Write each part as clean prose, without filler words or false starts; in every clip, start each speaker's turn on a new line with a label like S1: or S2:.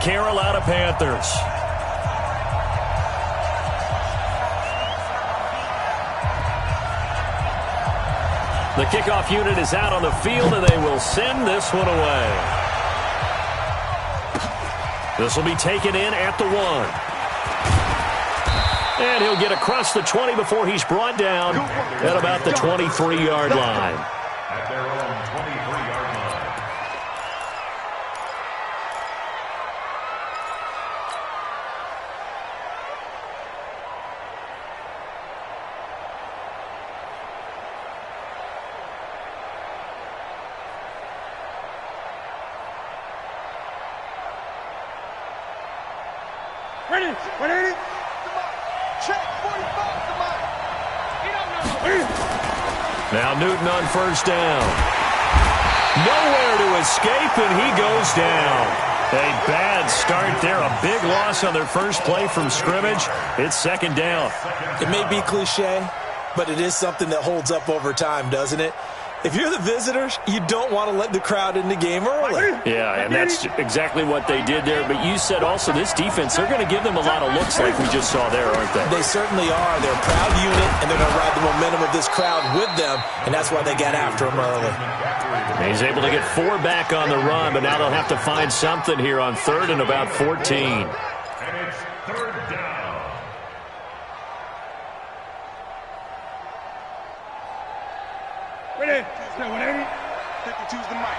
S1: Carolina Panthers. The kickoff unit is out on the field, and they will send this one away. This will be taken in at the 1. And he'll get across the 20 before he's brought down at about the 23-yard line.
S2: At their own 23-yard line.
S3: Ready? 180. Check 45. Come on.
S1: Now Newton on first down. Nowhere to escape, and he goes down. A bad start there. A big loss on their first play from scrimmage. It's second down.
S4: It may be cliche, but it is something that holds up over time, doesn't it? If you're the visitors, you don't want to let the crowd in the game early.
S1: Yeah, and that's exactly what they did there. But you said also this defense, they're going to give them a lot of looks like we just saw there, aren't they?
S4: They certainly are. They're a proud unit, and they're going to ride the momentum of this crowd with them, and that's why they got after them early.
S1: He's able to get 4 back on the run, but now they'll have to find something here on 3rd and about 14.
S2: And it's 3rd down.
S3: Ready? 180. 52's the mic.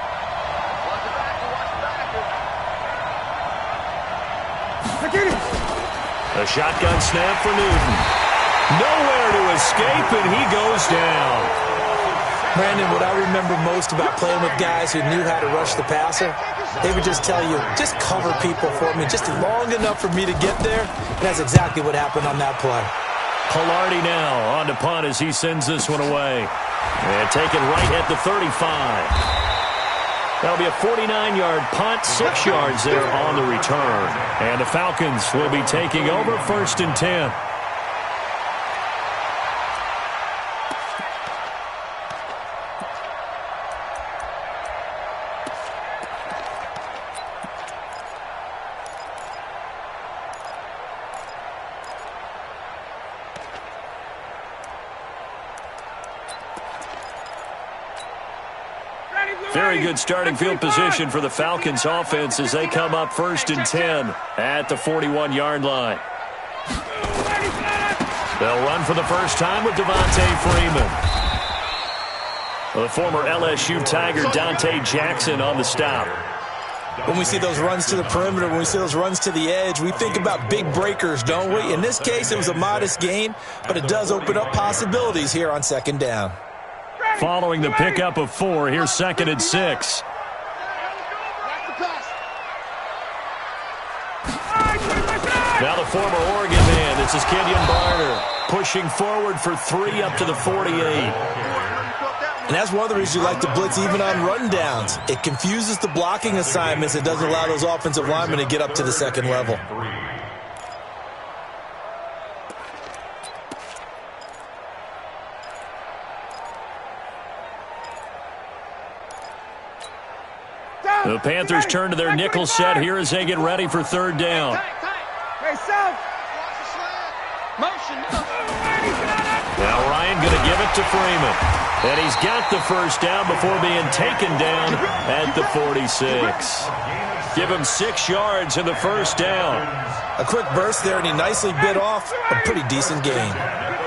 S3: Watch the back. Watch the back.
S1: A shotgun snap for Newton. Nowhere to escape, and he goes down.
S4: Brandon, what I remember most about playing with guys who knew how to rush the passer, they would just tell you, just cover people for me, just long enough for me to get there. And that's exactly what happened on that play.
S1: Pilardi now on to punt as he sends this one away. And taken right at the 35. That'll be a 49-yard punt, 6 yards there on the return. And the Falcons will be taking over 1st and 10. Very good starting field position for the Falcons offense as they come up 1st and 10 at the 41-yard line. They'll run for the first time with Devontae Freeman. The former LSU Tiger Dante Jackson on the stop.
S4: When we see those runs to the perimeter, when we see those runs to the edge, we think about big breakers, don't we? In this case, it was a modest gain, but it does open up possibilities here on 2nd down.
S1: Following the pickup of 4, here's 2nd and 6. Now the former Oregon man, this is Kenyon Barner, pushing forward for 3 up to the 48.
S4: And that's one of the reasons you like to blitz even on rundowns. It confuses the blocking assignments. It doesn't allow those offensive linemen to get up to the 2nd level.
S1: The Panthers turn to their nickel set here as they get ready for 3rd down. Now Ryan going to give it to Freeman. And he's got the first down before being taken down at the 46. Give him 6 yards in the first down.
S4: A quick burst there, and he nicely bit off a pretty decent gain.
S3: I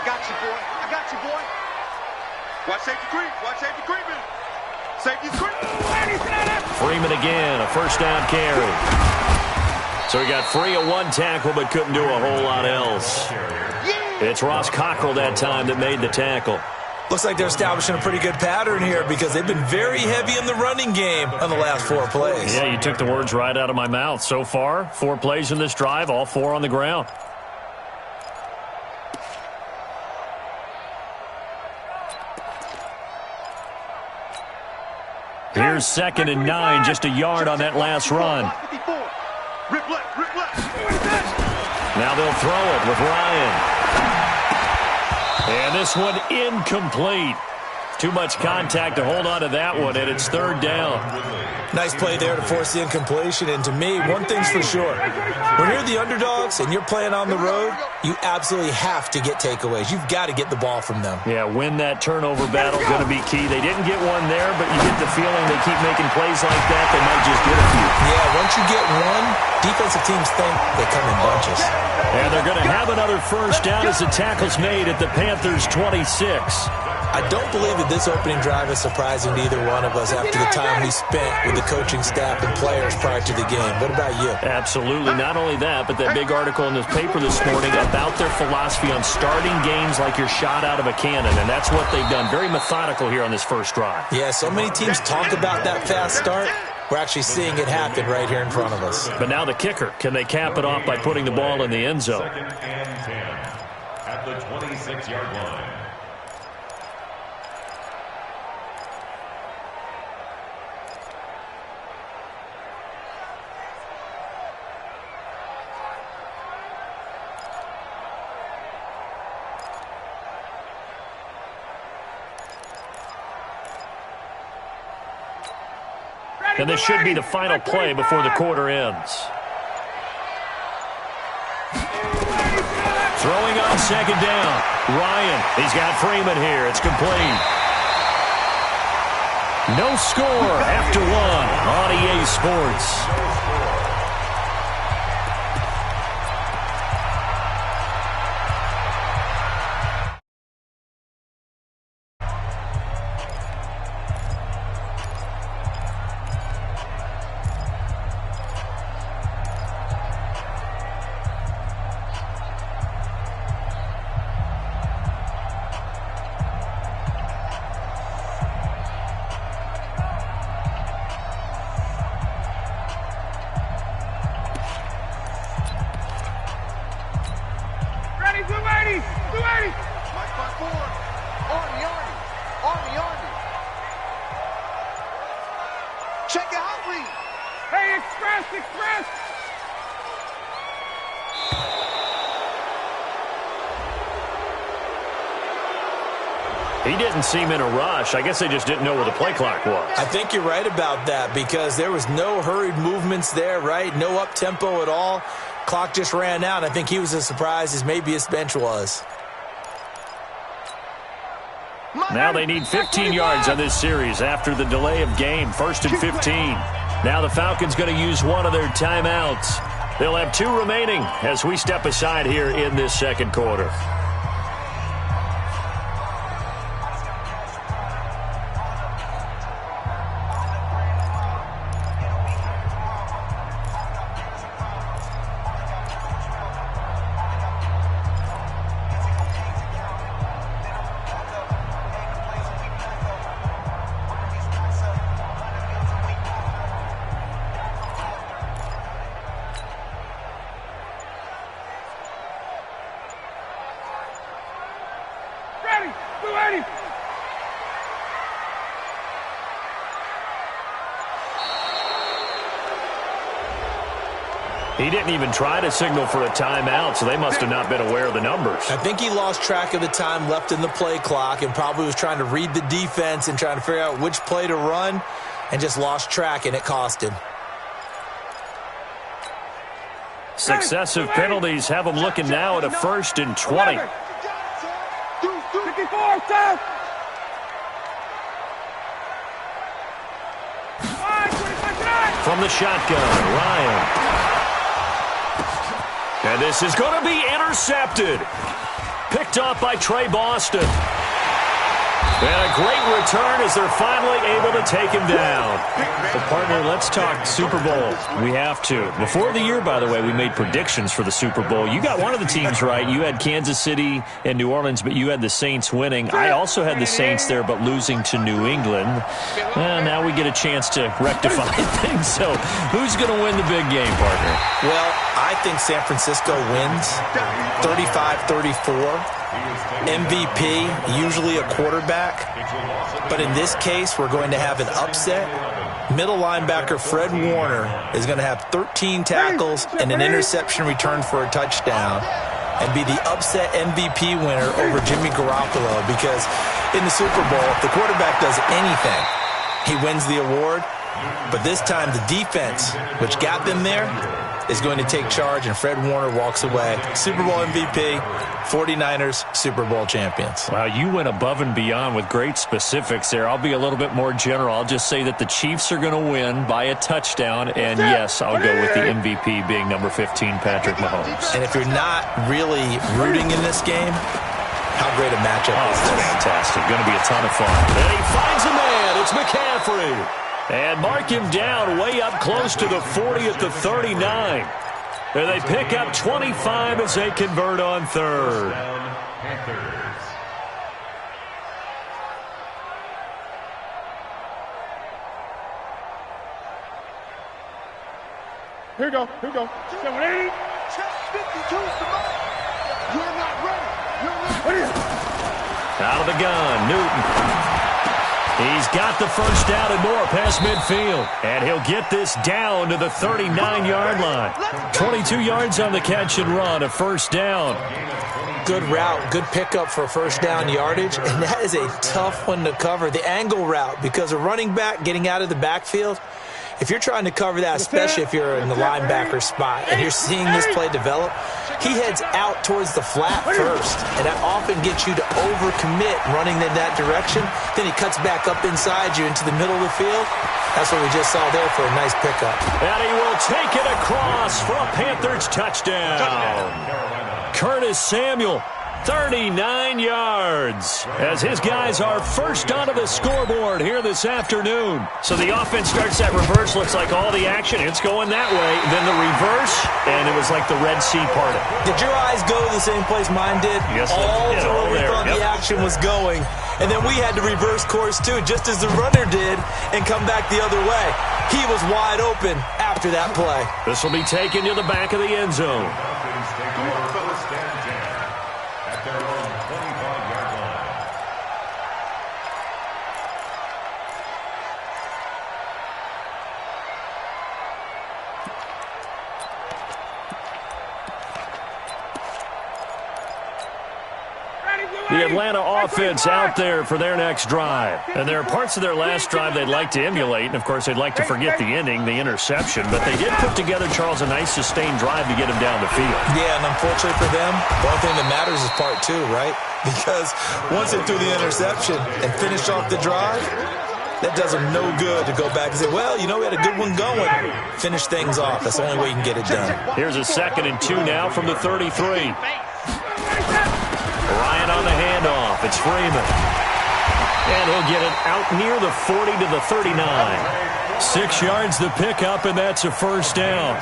S3: got you, boy. I got you, boy. Watch safety creep. Watch safety creeping. Safety's creeping.
S1: Freeman again, a first down carry. So he got free of 1 tackle but couldn't do a whole lot else. It's Ross Cockrell that time that made the tackle.
S4: Looks like they're establishing a pretty good pattern here because they've been very heavy in the running game on the last 4 plays.
S1: Yeah, you took the words right out of my mouth. So far, 4 plays in this drive, all 4 on the ground. Here's 2nd and 9, just a yard on that last run. Now they'll throw it with Ryan. And this one incomplete. Too much contact to hold on to that one, and it's third down.
S4: Nice play there to force the incompletion. And to me, one thing's for sure. When you're the underdogs and you're playing on the road, you absolutely have to get takeaways. You've got to get the ball from them.
S1: Yeah, win that turnover battle, going to be key. They didn't get one there, but you get the feeling they keep making plays like that, they might just get a few.
S4: Yeah, once you get one, defensive teams think they come in bunches.
S1: And they're going to have another first down as the tackle's made at the Panthers' 26.
S4: I don't believe that this opening drive is surprising to either one of us after the time we spent with the coaching staff and players prior to the game. What about you?
S1: Absolutely. Not only that, but that big article in this paper this morning about their philosophy on starting games like you're shot out of a cannon, and that's what they've done. Very methodical here on this first drive.
S4: Yeah, so many teams talk about that fast start. We're actually seeing it happen right here in front of us.
S1: But now the kicker. Can they cap it off by putting the ball in the end zone?
S2: Second and 10 at the 26-yard line.
S1: And this should be the final play before the quarter ends. Throwing on second down. Ryan, he's got Freeman here. It's complete. No score after one on EA Sports.
S3: Check it out, please.
S5: Hey, express!
S1: He didn't seem in a rush. I guess they just didn't know where the play clock was.
S4: I think you're right about that because there was no hurried movements there, right? No up-tempo at all. Clock just ran out. I think he was as surprised as maybe his bench was.
S1: Now they need 15 yards on this series after the delay of game. 1st and 15. Now the Falcons going to use one of their timeouts. They'll have 2 remaining as we step aside here in this second quarter. He didn't even try to signal for a timeout, so they must have not been aware of the numbers.
S4: I think he lost track of the time left in the play clock and probably was trying to read the defense and trying to figure out which play to run and just lost track, and it cost him.
S1: Successive penalties have them looking now at a 1st and 20.
S5: 54, stop!
S1: From the shotgun, Ryan. And this is going to be intercepted. Picked off by Trey Boston. And a great return as they're finally able to take him down. Well, partner, let's talk Super Bowl. We have to. Before the year, by the way, we made predictions for the Super Bowl. You got one of the teams right. You had Kansas City and New Orleans, but you had the Saints winning. I also had the Saints there, but losing to New England. Well, now we get a chance to rectify things. So who's going to win the big game, partner?
S4: Well, I think San Francisco wins 35-34. MVP, usually a quarterback. But in this case, we're going to have an upset. Middle linebacker Fred Warner is going to have 13 tackles and an interception return for a touchdown. and be the upset MVP winner over Jimmy Garoppolo, because in the Super Bowl, if the quarterback does anything, he wins the award. But this time, the defense, which got them there, is going to take charge, and Fred Warner walks away. Super Bowl MVP, 49ers Super Bowl champions.
S1: Wow, you went above and beyond with great specifics there. I'll be a little bit more general. I'll just say that the Chiefs are going to win by a touchdown, and yes, I'll go with the MVP being number 15, Patrick Mahomes.
S4: And if you're not really rooting in this game, how great a matchup is this?
S1: Fantastic. Going to be a ton of fun. And he finds a man. It's McCaffrey. And mark him down way up close to the 40 at the 39. And they pick up 25 as they convert on third.
S5: Here we go. 780.
S3: Check 52 You're not ready. You're not ready.
S1: Out of the gun, Newton. He's got the first down and more past midfield. And he'll get this down to the 39-yard line. 22 yards on the catch and run, a first down.
S4: Good route, good pickup for first down yardage, and that is a tough one to cover. The angle route, because a running back getting out of the backfield, if you're trying to cover that, especially if you're in the linebacker spot and you're seeing this play develop, he heads out towards the flat first, and that often gets you to overcommit running in that direction. Then he cuts back up inside you into the middle of the field. That's what we just saw there for a nice pickup.
S1: And he will take it across for a Panthers touchdown. Curtis Samuel, 39 yards, as his guys are first onto the scoreboard here this afternoon. So the offense starts that reverse. Looks like all the action, it's going that way. Then the reverse, and it was like the Red Sea parted.
S4: Did your eyes go to the same place mine did?
S1: Yes,
S4: all
S1: yeah,
S4: to where we thought the action was going. And then we had to reverse course too, just as the runner did, and come back the other way. He was wide open after that play.
S1: This will be taken to the back of the end zone. The Atlanta offense out there for their next drive. And there are parts of their last drive they'd like to emulate. And, of course, they'd like to forget the ending, the interception. But they did put together, Charles, a nice sustained drive to get him down the field.
S4: Yeah, and unfortunately for them, the only thing that matters is part two, right? Because once they threw the interception and finished off the drive, that does them no good to go back and say, well, you know, we had a good one going. Finish things off. That's the only way you can get it done.
S1: Here's a 2nd and 2 now from the 33. Ryan on the handoff. It's Freeman. And he'll get it out near the 40 to the 39. 6 yards the pickup, and that's a first down.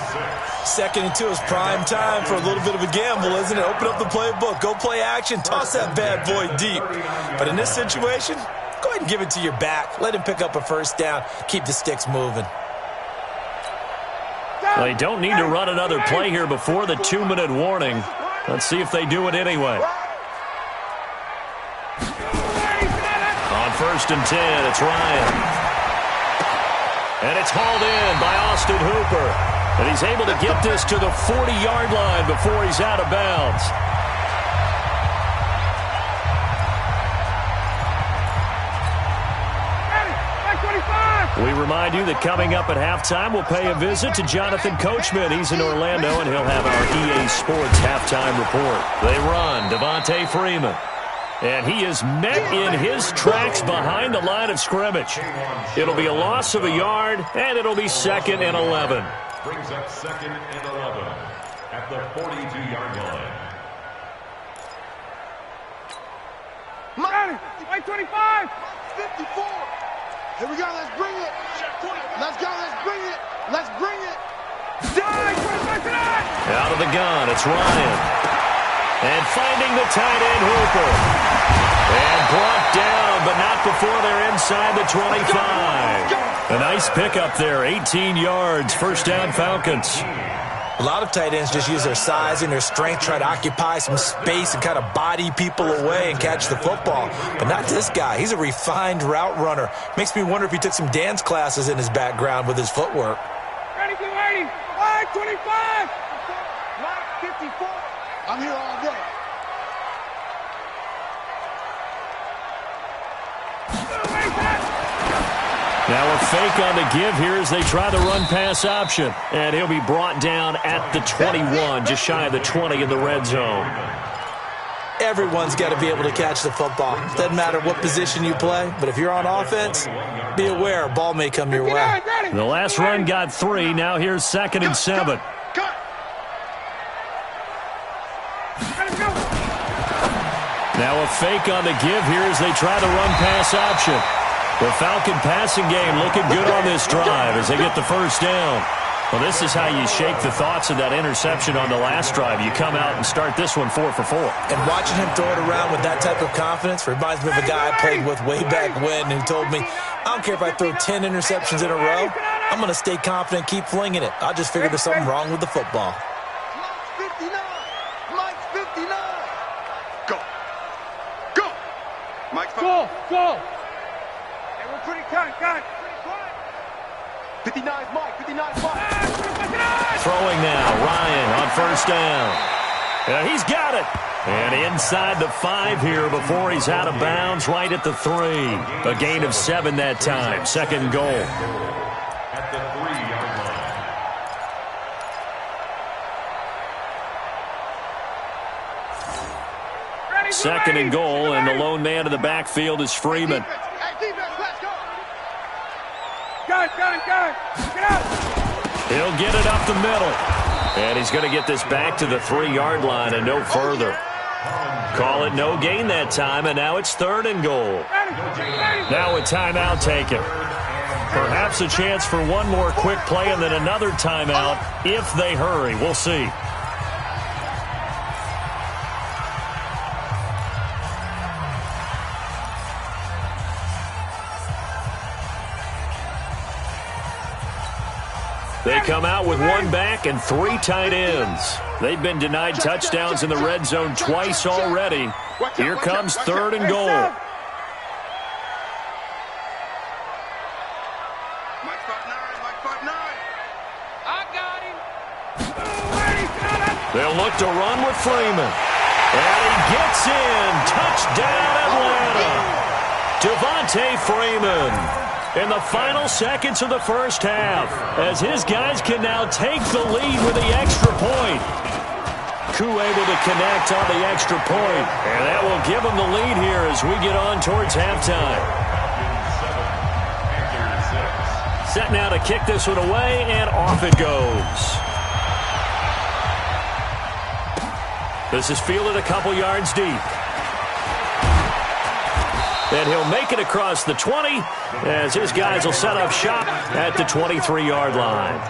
S4: 2nd and 2 is prime time for a little bit of a gamble, isn't it? Open up the playbook. Go play action. Toss that bad boy deep. But in this situation, go ahead and give it to your back. Let him pick up a first down. Keep the sticks moving.
S1: They don't need to run another play here before the 2-minute warning. Let's see if they do it anyway. On 1st and 10, it's Ryan. And it's hauled in by Austin Hooper. And he's able to get this to the 40-yard line before he's out of bounds. We remind you that coming up at halftime, we'll pay a visit to Jonathan Coachman. He's in Orlando, and he'll have our EA Sports halftime report. They run Devontae Freeman. And he is met in his tracks behind the line of scrimmage. It'll be a loss of a yard, and it'll be 2nd and 11.
S2: Brings up 2nd and 11 at the 42-yard line.
S5: Got it. 25.
S3: 54. Here we go. Let's bring it. Let's go. Let's bring it. Let's bring it.
S1: Out of the gun, it's Ryan. And finding the tight end, Hooper. And brought down, but not before they're inside the 25. A nice pickup there, 18 yards, first down Falcons.
S4: A lot of tight ends just use their size and their strength, try to occupy some space and kind of body people away and catch the football. But not this guy. He's a refined route runner. Makes me wonder if he took some dance classes in his background with his footwork.
S5: Ready, 25.
S3: 55. I'm here all day.
S1: Now a fake on the give here as they try the run-pass option. And he'll be brought down at the 21, just shy of the 20 in the red zone.
S4: Everyone's got to be able to catch the football. Doesn't matter what position you play, but if you're on offense, be aware a ball may come your way.
S1: The last run got 3. Now here's 2nd and 7. Now a fake on the give here as they try the run-pass option. The Falcon passing game looking good on this drive as they get the first down. Well, this is how you shake the thoughts of that interception on the last drive. You come out and start this one 4 for 4.
S4: And watching him throw it around with that type of confidence reminds me of a guy I played with way back when who told me, I don't care if I throw 10 interceptions in a row, I'm going to stay confident, keep flinging it. I just figured there's something wrong with the football.
S3: Mike's 59. Mike's 59. Go. Go. Mike's
S5: Go, go. Hey, we're pretty tight, guys.
S3: 59 Mike. 59 Mike.
S1: Throwing now, Ryan on first down. He's got it. And inside the 5 here before he's out of bounds, right at the 3. A gain of 7 that time. 2nd goal.
S2: At the 3-yard line.
S1: 2nd and goal, and the lone man in the backfield is Freeman.
S3: Hey, defense, let's go.
S5: Got it. Get out.
S1: He'll get it up the middle. And he's going to get this back to the 3-yard line and no further. Call it no gain that time, and now it's 3rd and goal. Now a timeout taken. Perhaps a chance for one more quick play and then another timeout if they hurry. We'll see. They come out with 1 back and 3 tight ends. They've been denied touchdowns in the red zone twice already. Here comes 3rd and goal.
S3: Mike's 5'9". Mike's 5'9". I got him.
S1: They'll look to run with Freeman. And he gets in. Touchdown, Atlanta. Devontae Freeman in the final seconds of the first half, as his guys can now take the lead with the extra point. Koo able to connect on the extra point, and that will give them the lead here as we get on towards halftime. Set now to kick this one away, and off it goes. This is fielded a couple yards deep. And he'll make it across the 20 as his guys will set up shop at the 23-yard line.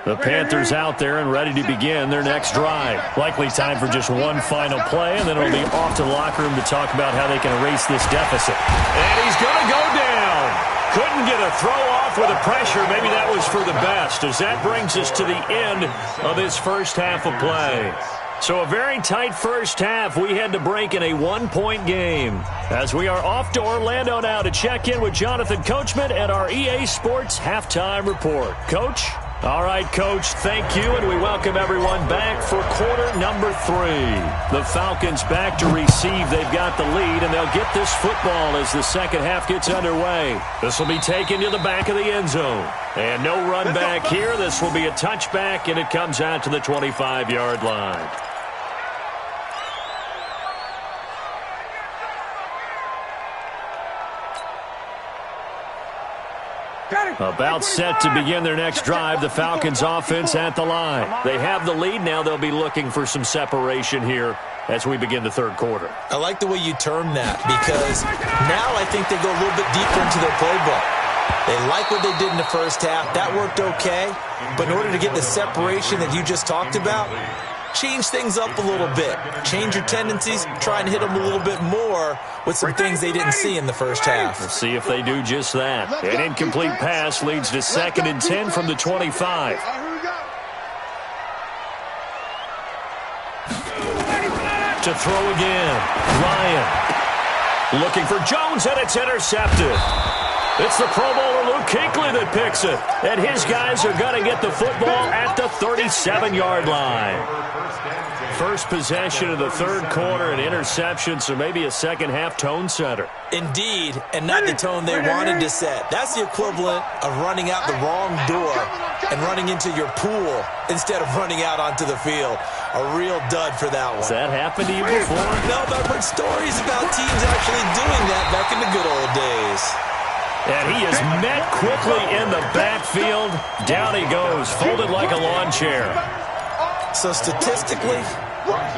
S1: The Panthers out there and ready to begin their next drive. Likely time for just one final play, and then it'll be off to the locker room to talk about how they can erase this deficit. And he's going to go down. Couldn't get a throw off with the pressure. Maybe that was for the best, as that brings us to the end of this first half of play. So a very tight first half. We had to break in a 1-point game. As we are off to Orlando now to check in with Jonathan Coachman at our EA Sports Halftime Report. Coach? All right, Coach, thank you, and we welcome everyone back for quarter number 3. The Falcons back to receive. They've got the lead, and they'll get this football as the second half gets underway. This will be taken to the back of the end zone. And no run back here. This will be a touchback, and it comes out to the 25-yard line. About set to begin their next drive, the Falcons offense at the line. They have the lead now. They'll be looking for some separation here as we begin the third quarter.
S4: I like the way you term that, because now I think they go a little bit deeper into their playbook. They like what they did in the first half. That worked okay. But in order to get the separation that you just talked about, change things up a little bit. Change your tendencies, try and hit them a little bit more with some things they didn't see in the first half.
S1: Let's see if they do just that. An incomplete pass leads to 2nd and 10 from the 25. To throw again. Ryan looking for Jones, and it's intercepted. It's the Pro Bowler Luke Kuechly that picks it. And his guys are going to get the football at the 37-yard line. First possession of the third quarter, an interception, so maybe a second-half tone setter.
S4: Indeed, and not the tone they wanted to set. That's the equivalent of running out the wrong door and running into your pool instead of running out onto the field. A real dud for that one.
S1: Has that happened to you before?
S4: No, but I've heard stories about teams actually doing that back in the good old days.
S1: And he is met quickly in the backfield. Down he goes, folded like a lawn chair.
S4: So statistically,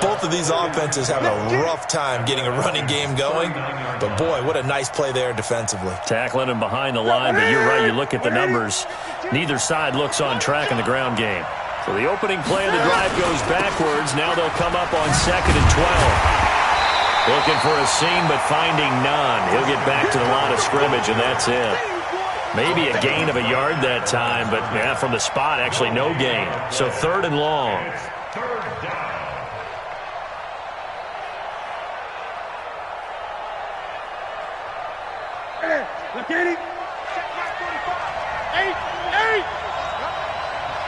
S4: both of these offenses have a rough time getting a running game going. But, boy, what a nice play there defensively.
S1: Tackling him behind the line, but you're right, you look at the numbers. Neither side looks on track in the ground game. So the opening play of the drive goes backwards. Now they'll come up on 2nd and 12. Looking for a seam, but finding none. He'll get back to the line of scrimmage, and that's it. Maybe a gain of a yard that time, but yeah, from the spot, actually no gain. So 3rd and long.
S5: Look at him.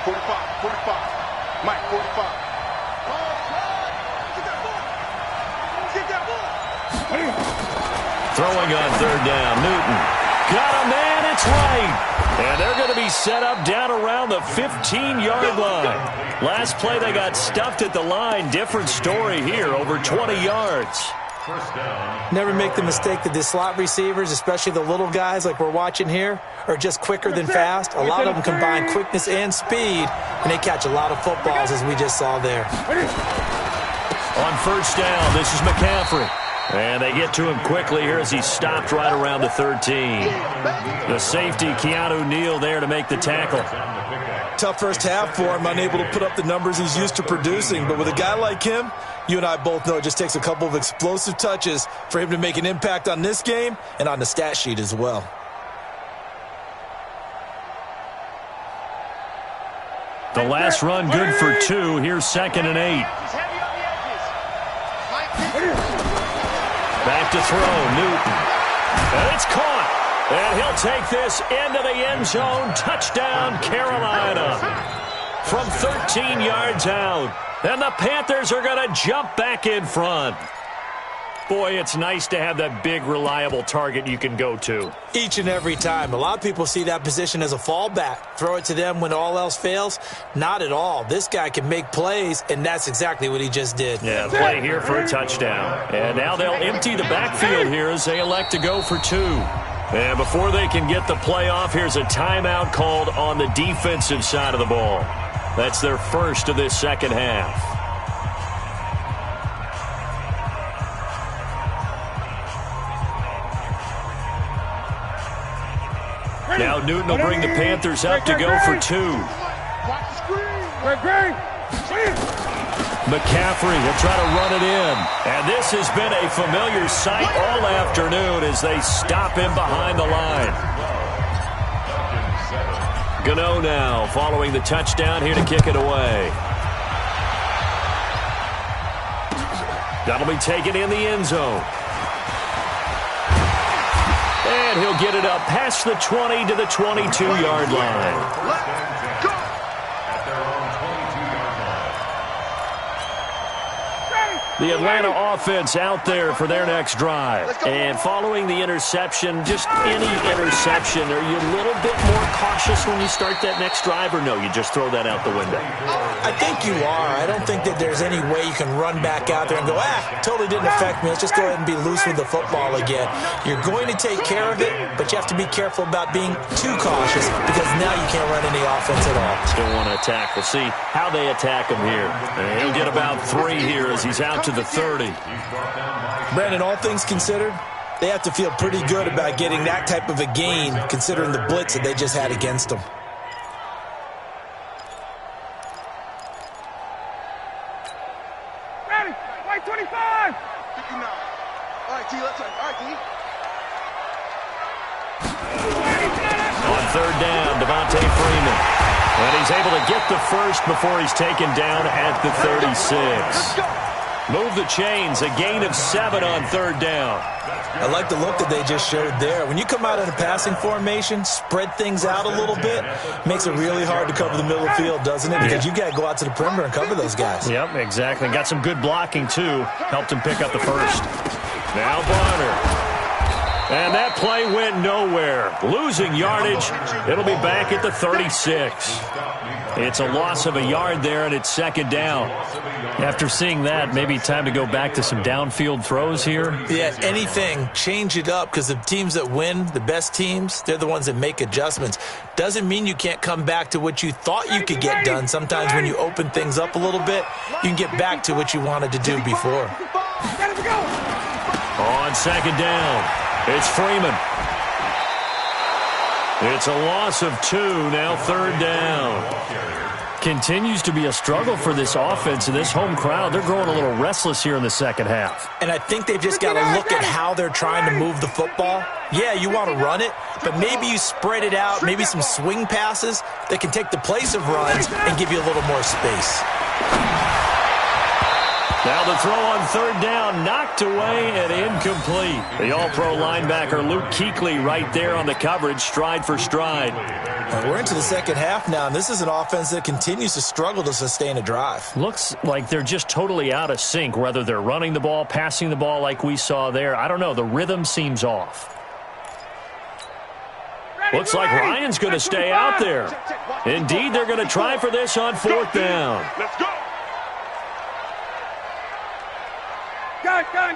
S3: 45. Mike, 45.
S1: Throwing on 3rd down, Newton. Got a man, it's right. And they're going to be set up down around the 15-yard line. Last play, they got stuffed at the line. Different story here, over 20 yards.
S4: Never make the mistake that the slot receivers, especially the little guys like we're watching here, are just quicker than fast. A lot of them combine quickness and speed, and they catch a lot of footballs, as we just saw there.
S1: On 1st down, this is McCaffrey. And they get to him quickly here as he stopped right around the 13. The safety, Keanu Neal, there to make the tackle.
S4: Tough first half for him, unable to put up the numbers he's used to producing. But with a guy like him, you and I both know it just takes a couple of explosive touches for him to make an impact on this game and on the stat sheet as well.
S1: The last run good for 2. Here's 2nd and 8. Back to throw, Newton. And it's caught. And he'll take this into the end zone. Touchdown, Carolina. From 13 yards out. And the Panthers are going to jump back in front. Boy, it's nice to have that big, reliable target you can go to.
S4: Each and every time. A lot of people see that position as a fallback. Throw it to them when all else fails. Not at all. This guy can make plays, and that's exactly what he just did.
S1: Yeah, play here for a touchdown. And now they'll empty the backfield here as they elect to go for 2. And before they can get the play off, here's a timeout called on the defensive side of the ball. That's their first of this second half. Now Newton will bring the Panthers up to go for 2. McCaffrey will try to run it in. And this has been a familiar sight all afternoon as they stop him behind the line. Gano now following the touchdown here to kick it away. That'll be taken in the end zone. And he'll get it up past the 20 to the 22-yard line. The Atlanta offense out there for their next drive. And following the interception, just any interception, are you a little bit more cautious when you start that next drive, or no, you just throw that out the window?
S4: I think you are. I don't think that there's any way you can run back out there and go, totally didn't affect me. Let's just go ahead and be loose with the football again. You're going to take care of it, but you have to be careful about being too cautious because now you can't run any offense at all.
S1: Still want to attack. We'll see how they attack him here. And he'll get about 3 here as he's out to the 30.
S4: Brandon, all things considered, they have to feel pretty good about getting that type of a gain considering the blitz that they just had against them.
S1: On third down, Devontae Freeman. And he's able to get the first before he's taken down at the 36. Move the chains, a gain of 7 on third down.
S4: I like the look that they just showed there. When you come out in a passing formation, spread things out a little bit, makes it really hard to cover the middle of the field, doesn't it? Because you got to go out to the perimeter and cover those guys.
S1: Yep, exactly. Got some good blocking, too. Helped him pick up the first. Now Bonner. And that play went nowhere. Losing yardage. It'll be back at the 36. It's a loss of a yard there, and it's second down. After seeing that, maybe time to go back to some downfield throws here.
S4: Yeah, anything. Change it up, because the teams that win, the best teams, they're the ones that make adjustments. Doesn't mean you can't come back to what you thought you could get done. Sometimes when you open things up a little bit, you can get back to what you wanted to do before.
S1: On second down, it's Freeman. It's a loss of 2, now third down. Continues to be a struggle for this offense and this home crowd. They're growing a little restless here in the second half.
S4: And I think they've just got to look at how they're trying to move the football. Yeah, you want to run it, but maybe you spread it out, maybe some swing passes that can take the place of runs and give you a little more space.
S1: Now the throw on third down, knocked away and incomplete. The all-pro linebacker Luke Kuechly right there on the coverage, stride for stride.
S4: We're into the second half now, and this is an offense that continues to struggle to sustain a drive.
S1: Looks like they're just totally out of sync, whether they're running the ball, passing the ball like we saw there. I don't know. The rhythm seems off. Looks like Ryan's going to stay out there. Indeed, they're going to try for this on fourth down.
S3: Let's go.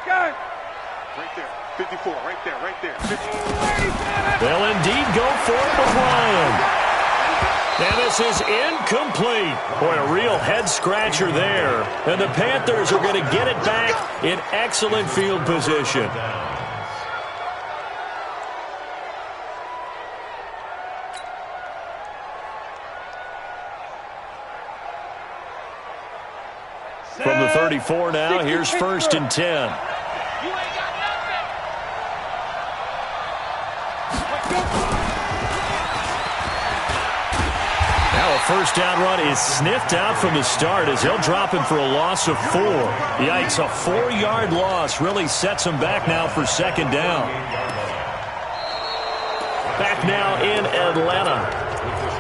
S5: Gun.
S3: Right there. 54, right there. 54.
S1: They'll indeed go for it with Ryan. And this is incomplete. Boy, a real head-scratcher there. And the Panthers are going to get it back in excellent field position. From the 34 now, here's first and 10. Now a first down run is sniffed out from the start as they'll drop him for a loss of 4. Yikes, a 4-yard loss really sets him back now for second down. Back now in Atlanta.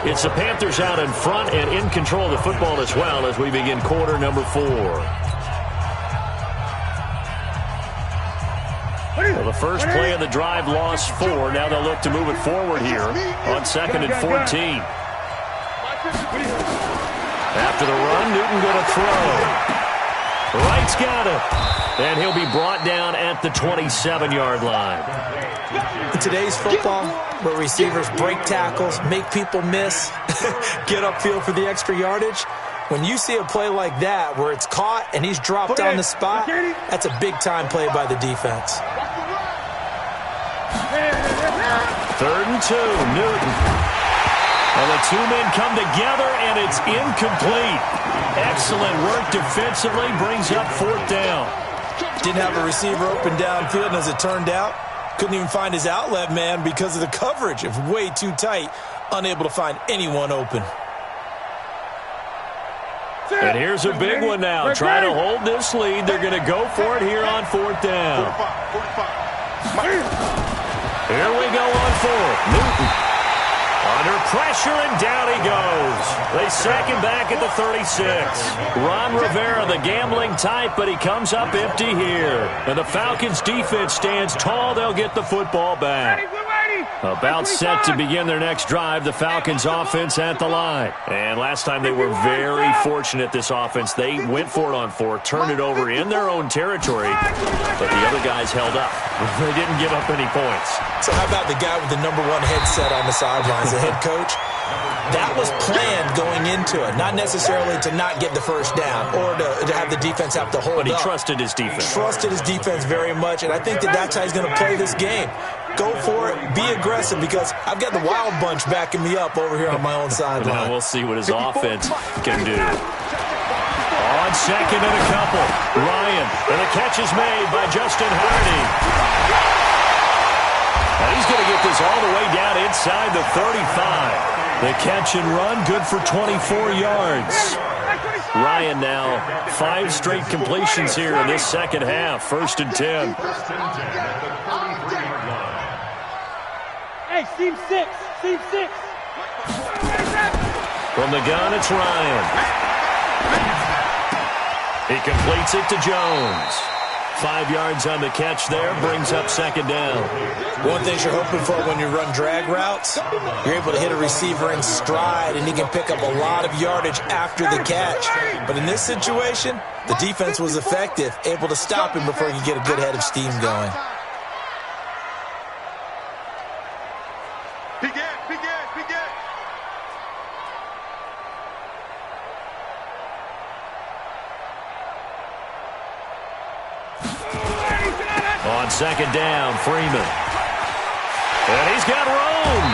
S1: It's the Panthers out in front and in control of the football as well as we begin quarter number 4. Well, the first play of the drive lost 4. Now they'll look to move it forward here on second and 14. After the run, Newton going to throw. Wright's got it. And he'll be brought down at the 27-yard line.
S4: In today's football, where receivers break tackles, make people miss, get upfield for the extra yardage, when you see a play like that where it's caught and he's dropped on the spot, that's a big-time play by the defense.
S1: Third and 2, Newton. Well, the two men come together, and it's incomplete. Excellent work defensively, brings up fourth down.
S4: Didn't have a receiver open downfield, and as it turned out, couldn't even find his outlet man because of the coverage. It was way too tight, unable to find anyone open.
S1: And here's a big one now. Trying to hold this lead. They're going to go for it here on fourth down.
S3: 45.
S1: Here we go on fourth. Newton under pressure, and down he goes. They sack him back at the 36. Ron Rivera, the gambling type, but he comes up empty here. And the Falcons' defense stands tall. They'll get the football back. About set to begin their next drive, the Falcons offense at the line. And last time they were very fortunate, this offense. They went for it on fourth, turned it over in their own territory, but the other guys held up. They didn't give up any points.
S4: So how about the guy with the #1 headset on the sidelines, the head coach? That was planned going into it, not necessarily to not get the first down or to have the defense have to hold up.
S1: But he trusted his defense.
S4: Trusted his defense very much, and I think that's how he's going to play this game. Go for it, be aggressive, because I've got the wild bunch backing me up over here on my own sideline.
S1: Now we'll see what his offense can do. On second and a couple, Ryan, and the catch is made by Justin Hardy. is all the way down inside the 35. The catch and run, good for 24 yards. Ryan now 5 straight completions here in this second half. 1st and 10.
S5: Hey, seam 6. Seam 6.
S1: From the gun, it's Ryan. He completes it to Jones. 5 yards on the catch there, brings up 2nd down.
S4: One thing you're hoping for when you run drag routes, you're able to hit a receiver in stride, and he can pick up a lot of yardage after the catch. But in this situation, the defense was effective, able to stop him before he could get a good head of steam going.
S1: On 2nd down, Freeman. And he's got room.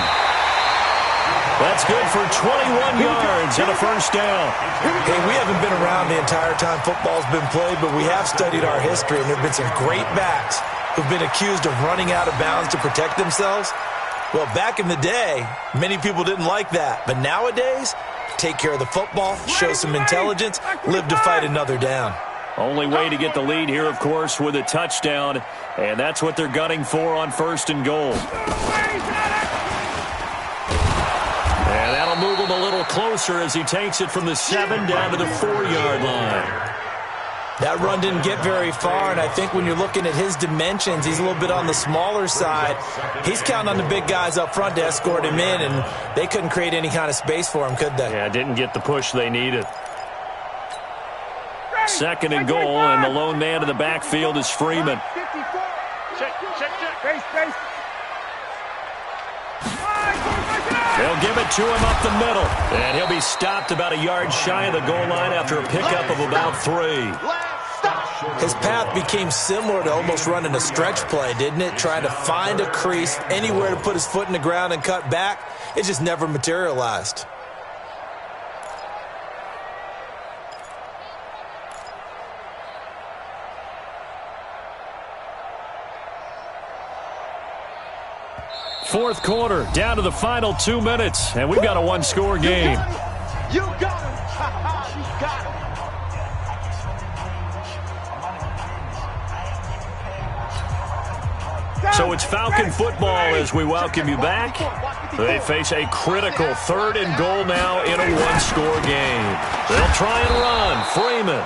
S1: That's good for 21 yards and a 1st down.
S4: Hey, we haven't been around the entire time football's been played, but we have studied our history, and there have been some great backs who've been accused of running out of bounds to protect themselves. Well, back in the day, many people didn't like that. But nowadays, take care of the football, show some intelligence, live to fight another down.
S1: Only way to get the lead here, of course, with a touchdown. And that's what they're gunning for on 1st and goal. And that'll move him a little closer as he takes it from the 7 down to the 4-yard line.
S4: That run didn't get very far, and I think when you're looking at his dimensions, he's a little bit on the smaller side. He's counting on the big guys up front to escort him in, and they couldn't create any kind of space for him, could they?
S1: Yeah, didn't get the push they needed. 2nd and goal, and the lone man in the backfield is Freeman. They'll give it to him up the middle, and he'll be stopped about a yard shy of the goal line after a pickup of about 3.
S4: His path became similar to almost running a stretch play, didn't it? Trying to find a crease, anywhere to put his foot in the ground and cut back. It just never materialized.
S1: Fourth quarter, down to the final 2 minutes, and we've got a 1-score game.
S3: You got him. You got him.
S1: So it's Falcon football as we welcome you back. They face a critical 3rd and goal now in a 1-score game. They'll try and run. Freeman.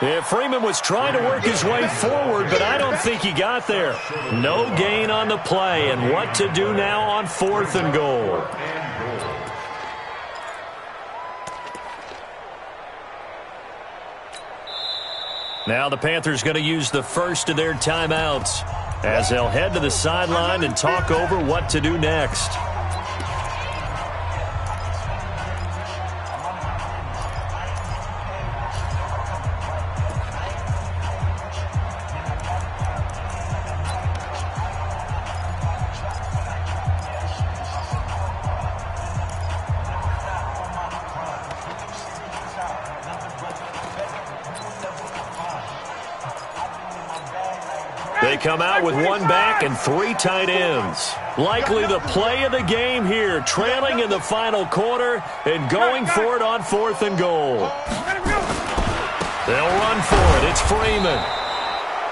S1: Yeah, Freeman was trying to work his way forward, but I don't think he got there. No gain on the play, and what to do now on 4th and goal. Now the Panthers going to use the first of their timeouts as they'll head to the sideline and talk over what to do next. They come out with 1 back and 3 tight ends. Likely the play of the game here, trailing in the final quarter and going for it on 4th and goal. They'll run for it. It's Freeman.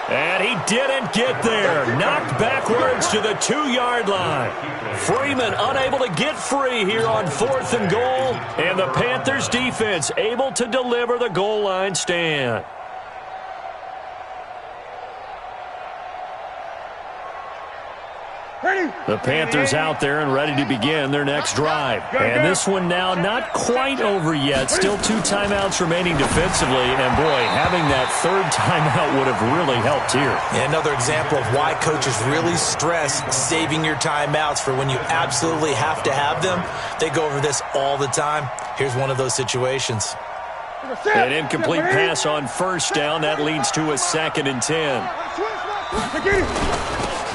S1: And he didn't get there. Knocked backwards to the 2-yard line. Freeman unable to get free here on 4th and goal. And the Panthers defense able to deliver the goal line stand. The Panthers out there and ready to begin their next drive. And this one now not quite over yet. Still 2 timeouts remaining defensively. And, boy, having that 3rd timeout would have really helped here.
S4: Yeah, another example of why coaches really stress saving your timeouts for when you absolutely have to have them. They go over this all the time. Here's one of those situations.
S1: An incomplete pass on 1st down. That leads to a 2nd and 10.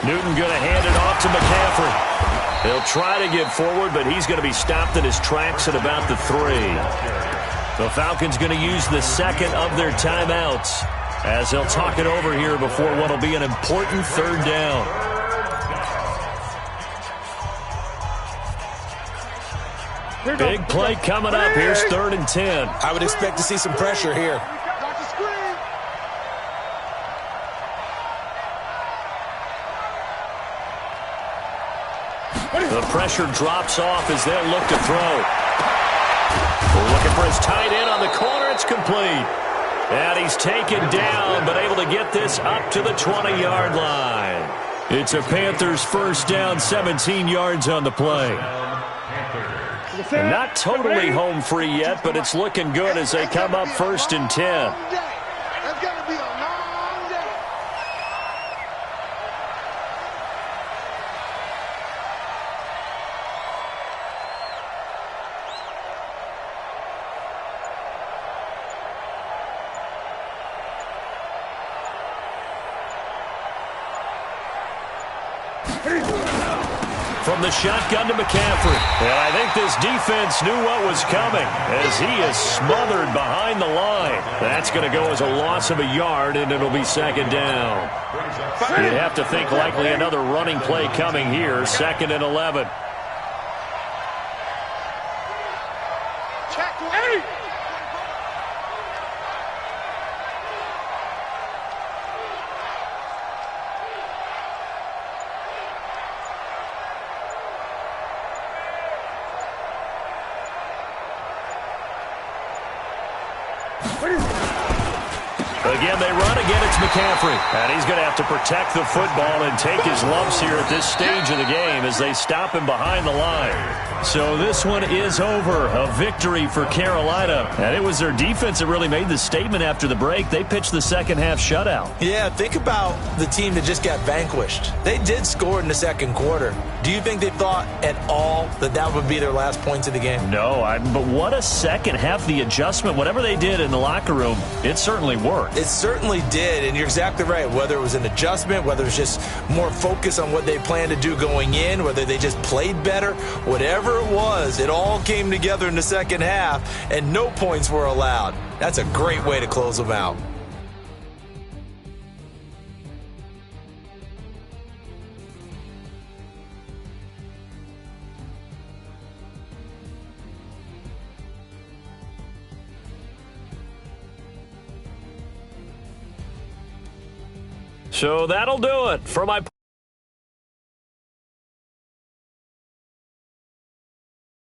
S1: Newton going to hand it off to McCaffrey. He'll try to get forward, but he's going to be stopped in his tracks at about the 3. The Falcons going to use the 2nd of their timeouts as they'll talk it over here before what will be an important 3rd down. Big play coming up. Here's 3rd and 10.
S4: I would expect to see some pressure here.
S3: Got the screen.
S1: The pressure drops off as they'll look to throw. Looking for his tight end on the corner. It's complete. And he's taken down, but able to get this up to the 20-yard line. It's a Panthers first down, 17 yards on the play. Not totally home free yet, but it's looking good as they come up 1st and 10.
S3: That's going to be a long day.
S1: From the shotgun to McCaffrey. And I think this defense knew what was coming as he is smothered behind the line. That's going to go as a loss of a yard, and it'll be 2nd down. You'd have to think likely another running play coming here, 2nd and 11.
S3: Check 8.
S1: Again, they run. Again, it's McCaffrey. And he's going to have to protect the football and take his lumps here at this stage of the game as they stop him behind the line. So this one is over. A victory for Carolina. And it was their defense that really made the statement after the break. They pitched the second-half shutout.
S4: Yeah, think about the team that just got vanquished. They did score in the 2nd quarter. Do you think they thought at all that that would be their last points of the game?
S1: No, but what a second half. The adjustment, whatever they did in the locker room, it certainly worked.
S4: It certainly did, and you're exactly right. Whether it was an adjustment, whether it was just more focus on what they planned to do going in, whether they just played better, whatever it was, it all came together in the second half, and no points were allowed. That's a great way to close them out.
S1: So that'll do it for my